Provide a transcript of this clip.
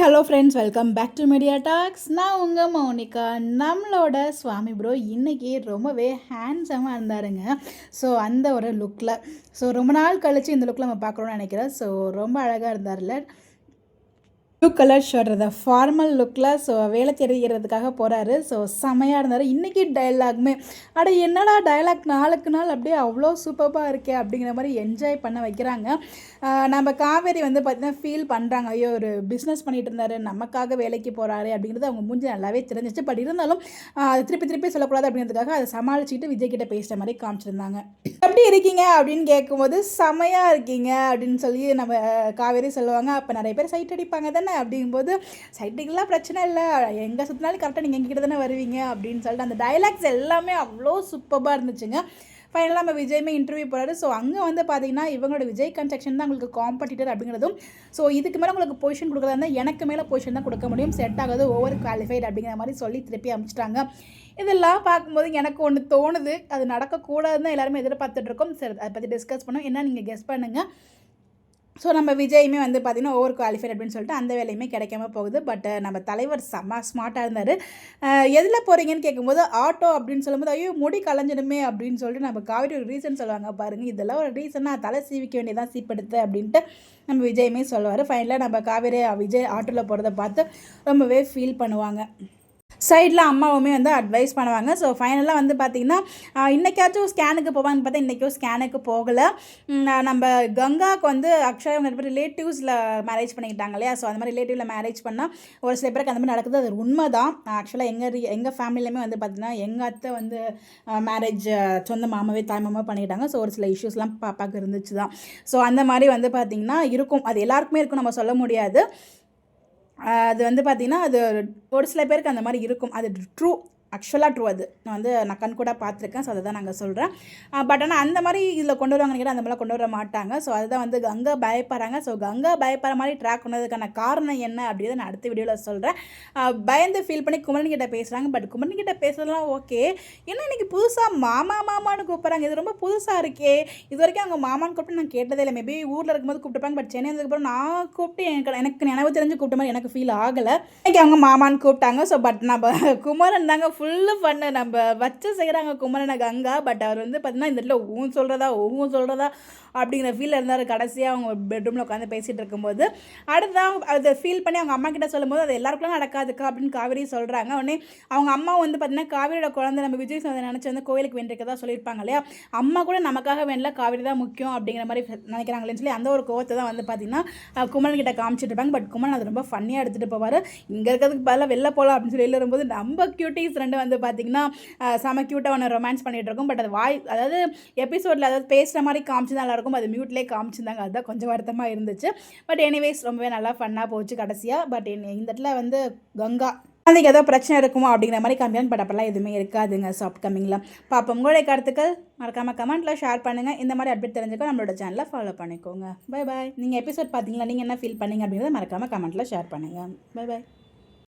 Hello friends, welcome back to media talks. நான் உங்கள் மௌனிகா. நம்மளோட சுவாமி ப்ரோ இன்றைக்கி ரொம்பவே ஹேண்ட்ஸமாக இருந்தாருங்க. ஸோ அந்த ஒரு லுக்கில் ரொம்ப நாள் கழித்து இந்த லுக்கில் நம்ம பார்க்குறோன்னு நினைக்கிறேன். ஸோ ரொம்ப அழகாக இருந்தார்ல. ப்ளூ கலர் ஷர்ட் ஃபார்மல் லுக்கில் வேலை தெரிகிறதுக்காக போகிறாரு. செமையாக இருந்தார். இன்றைக்கி டைலாகுமே என்னடா டைலாக் நாளுக்கு நாள் அப்படியே அவ்வளோ சூப்பராக இருக்கே அப்படிங்கிற மாதிரி என்ஜாய் பண்ண வைக்கிறாங்க. நம்ம காவேரி பார்த்திங்கன்னா ஃபீல் பண்ணுறாங்க, ஐயோ ஒரு பிஸ்னஸ் பண்ணிகிட்டு இருந்தார், நமக்காக வேலைக்கு போகிறாரு அப்படிங்கிறது அவங்க மூஞ்சி நல்லாவே தெரிஞ்சிச்சு. பட் இருந்தாலும் அதை திருப்பி சொல்லக்கூடாது அப்படிங்கிறதுக்காக அதை சமாளிச்சுட்டு விஜய் கிட்ட பேசுகிற மாதிரி காமிச்சிருந்தாங்க. எப்படி இருக்கீங்க அப்படின்னு கேட்கும்போது செமையாக இருக்கீங்க அப்படின்னு சொல்லி நம்ம காவேரி சொல்லுவாங்க. அப்போ நிறைய பேர் சைட் அடிப்பாங்க தானே அப்படிங்கும்போது, சைட்டுக்கெல்லாம் பிரச்சனை இல்லை, எங்கே சுற்றினாலும் கரெக்டாக நீங்கள் எங்ககிட்ட தானே வருவீங்க அப்படின்னு சொல்லிட்டு அந்த டைலாக்ஸ் எல்லாமே அவ்வளோ சூப்பராக இருந்துச்சுங்க. ஃபைனலாக நம்ம விஜய்மே இன்டர்வியூ போகிறாரு. அங்கே பார்த்தீங்கன்னா இவங்களோட விஜய் கன்ஸ்ட்ரக்ஷன் தான் உங்களுக்கு காம்படிட்டர் அப்படிங்கிறதும், இதுக்கு மேலே உங்களுக்கு பொசிஷன் கொடுக்குறதா இருந்தால் எனக்கு மேலே பொசிஷன் தான் கொடுக்க முடியும், செட் ஆகாது, ஓவர் குவாலிஃபைட் அப்படிங்கிற மாதிரி சொல்லி திருப்பி அனுப்பிச்சிட்டாங்க. இதெல்லாம் பார்க்கும்போது எனக்கு ஒன்று தோணுது, அது நடக்கக்கூடாதுன்னு தான் எல்லாருமே எதிர்பார்த்துட்ருக்கோம். சரி, அதை பற்றி டிஸ்கஸ் பண்ணோம். என்ன நீங்கள் கெஸ் பண்ணுங்கள். நம்ம விஜயுமே பார்த்திங்கன்னா ஓவர் குவாலிஃபைட் அப்படின்னு சொல்லிட்டு அந்த வேலையுமே கிடைக்காம போகுது. பட் நம்ம தலைவர் செம்ம ஸ்மார்ட்டாக இருந்தார். எதில் போகிறீங்கன்னு கேட்கும்போது ஆட்டோ அப்படின்னு சொல்லும்போது, ஐயோ முடி கலைஞ்சிடுமே அப்படின்னு சொல்லிட்டு நம்ம காவேரி ஒரு ரீசன் சொல்லுவாங்க பாருங்கள். இதெல்லாம் ஒரு ரீசனாக தலை சீவிக்க வேண்டியதான் சீப்படுத்து அப்படின்ட்டு நம்ம விஜயுமே சொல்லுவார். ஃபைனலாக நம்ம காவேரி விஜய் ஆட்டோவில் போகிறத பார்த்து ரொம்பவே ஃபீல் பண்ணுவாங்க. சைடில் அம்மாவுமே அட்வைஸ் பண்ணுவாங்க. ஃபைனலாக பார்த்திங்கன்னா இன்றைக்காச்சும் ஸ்கேனுக்கு போவாங்கன்னு பார்த்தா இன்றைக்கும் ஸ்கேனுக்கு போகலை. நம்ம கங்காவுக்கு ஆக்சுவலாக அவங்க ரிலேட்டிவ்ஸில் மேரேஜ் பண்ணிக்கிட்டாங்க இல்லையா. அந்த மாதிரி ரிலேட்டிவில் மேரேஜ் பண்ணால் ஒரு சில பேருக்கு அந்த மாதிரி நடக்குது. அது உண்மை தான். ஆக்சுவலாக எங்கள் ஃபேமிலியுமே பார்த்திங்கன்னா எங்கள் அத்தை மேரேஜ் சொந்த மாமாவே தாய் மாமா பண்ணிக்கிட்டாங்க. ஒரு சில இஷ்யூஸ்லாம் பாப்பாவுக்கு இருந்துச்சு தான். அந்த மாதிரி பார்த்திங்கன்னா இருக்கும், அது எல்லாருக்குமே இருக்கும், நம்ம சொல்ல முடியாது. அது பார்த்திங்கன்னா அது ஒரு சில பேருக்கு அந்த மாதிரி இருக்கும். அது ட்ரூ, ஆக்சுவலாக ட்ரூ. அது நான் கண் கூட பார்த்துருக்கேன். அதை தான் நாங்கள் சொல்கிறேன். பட் ஆனால் அந்த மாதிரி இதில் கொண்டு வருவாங்கன்னு கேட்டால் அந்த மாதிரிலாம் கொண்டு வர மாட்டாங்க. அதுதான் கங்கா பயப்படுறாங்க. கங்கா பயப்படுற மாதிரி ட்ராக் பண்ணதுக்கான காரணம் என்ன அப்படின்றத நான் அடுத்த வீடியோவில் சொல்கிறேன். பயந்து ஃபீல் பண்ணி குமரன் கிட்ட பேசுகிறாங்க. பட் குமரன் கிட்ட பேசுறதுலாம் ஓகே, ஏன்னா இன்றைக்கி புதுசாக மாமான்னு கூப்பிட்றாங்க. இது ரொம்ப புதுசாக இருக்கே. இது வரைக்கும் அவங்க மாமான்னு கூப்பிட்டு நான் கேட்டதே இல்லை. மேபி ஊரில் இருக்கும்போது கூப்பிட்டுப்பாங்க. பட் சென்னை வந்ததுக்கப்புறம் நான் கூப்பிட்டு எனக்கு நினைவு தெரிஞ்சு கூப்பிட்ட மாதிரி எனக்கு ஃபீல் ஆகலை. இன்றைக்கி அவங்க மாமான்னு கூப்பிட்டாங்க. பட் நம்ம குமரன் தாங்க ஃபுல்லு பண்ணு நம்ம வச்சு செய்கிறாங்க குமரனை கங்கா. பட் அவர் பார்த்தீங்கன்னா இந்த இடத்துல ஊன் சொல்கிறதா அப்படிங்கிற ஃபீல் இருந்தார். கடைசியாக அவங்க பெட்ரூமில் உட்காந்து பேசிகிட்டு இருக்கும்போது அடுத்ததான் அதை ஃபீல் பண்ணி அவங்க அம்மா கிட்ட சொல்லும்போது அது எல்லாருக்குலாம் நடக்காதுக்கா அப்படின்னு காவேரி சொல்கிறாங்க. உடனே அவங்க அம்மா பார்த்தீங்கன்னா காவேரியோட குழந்தை நம்ம விஜய் சார் நினச்சி கோயிலுக்கு வேண்டியிருக்கதா சொல்லியிருப்பாங்க இல்லையா. அம்மா கூட நமக்காக வேண்டல, காவேரி தான் முக்கியம் அப்படிங்கிற மாதிரி நினைக்கிறாங்களேன்னு சொல்லி அந்த ஒரு கோவத்தை தான் பார்த்தீங்கன்னா குமரன் கிட்ட காமிச்சிட்டு இருப்பாங்க. பட் குமரன் அது ரொம்ப ஃபன்னியாக எடுத்துகிட்டு போவார். இங்கே இருக்கிறதுக்கு பதிலாக வெளில போகலாம் அப்படின்னு சொல்லி வரும்போது நம்ம கியூட்டிஸ் ரெண்டு பார்த்திங்கன்னா செம க்யூட்டாக ஒன்று ரொமான்ஸ் பண்ணிகிட்டு இருக்கும். பட் அது அதாவது எபிசோடில் பேசுகிற மாதிரி காமிச்சு நல்லா இருக்கும், அது மியூட்லேயே காமிச்சிருந்தாங்க. அதுதான் கொஞ்சம் வருத்தமாக இருந்துச்சு. பட் எனிவேஸ் ரொம்பவே நல்லா ஃபன்னாக போச்சு கடைசியாக. பட் இந்த இடத்துல கங்கா அதுக்கு ஏதோ பிரச்சனை இருக்குமோ அப்படிங்கிற மாதிரி காமிக்காங்க. பட் அப்போல்லாம் எதுவுமே இருக்காதுங்க. அப்கமிங்கில் பார்ப்போம். உங்களுடைய கருத்துக்கள் மறக்காமல் கமெண்ட்டில் ஷேர் பண்ணுங்கள். இந்த மாதிரி அப்டேட் தெரிஞ்சுக்கோ நம்மளோட சேனலை ஃபாலோ பண்ணிக்கோங்க. Bye bye. நீங்கள் எபிசோட் பார்த்தீங்களா, நீங்கள் என்ன ஃபீல் பண்ணீங்க அப்படிங்கிறத மறக்காமல் கமெண்ட்டில் ஷேர் பண்ணுங்கள். Bye bye.